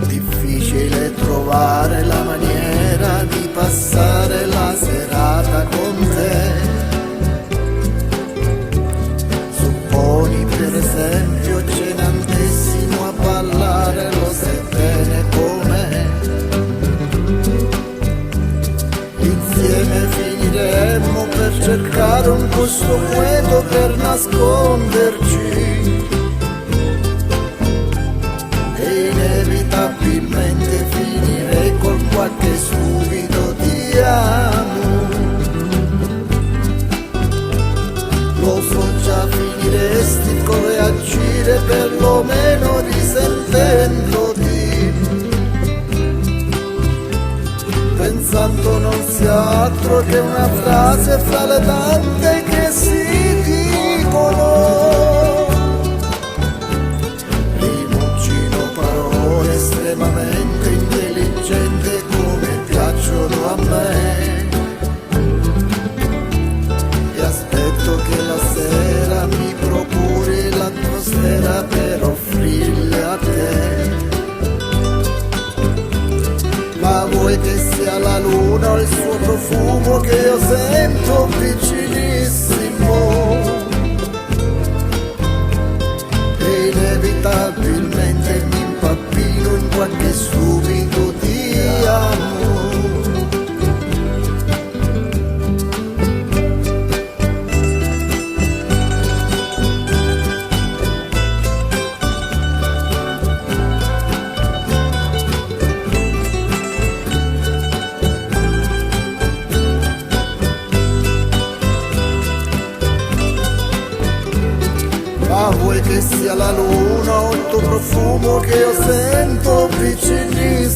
Difficile trovare la maniera di passare la serata con te. Supponi per esempio ce ne andessimo a ballare, lo sai bene com'è. Insieme finiremmo per cercare un posto quieto per nasconderci, e inevitabilmente finirei col qualche subito ti amo. Lo so già, finiresti con reagire perlomeno risentendoti, pensando non sia altro che una frase fra le tante che si dicono. Rimuggino parole estremamente intelligenti come piacciono a me, e aspetto che la sera mi procuri l'atmosfera per offrirle a te. Ma vuoi che sia la luna o il suo profumo che io sento vicinissimo, e inevitabilmente mi impappino in qualche subito ti amo. Ma vuoi che sia la luna o il tuo profumo che io sento vicinissimo,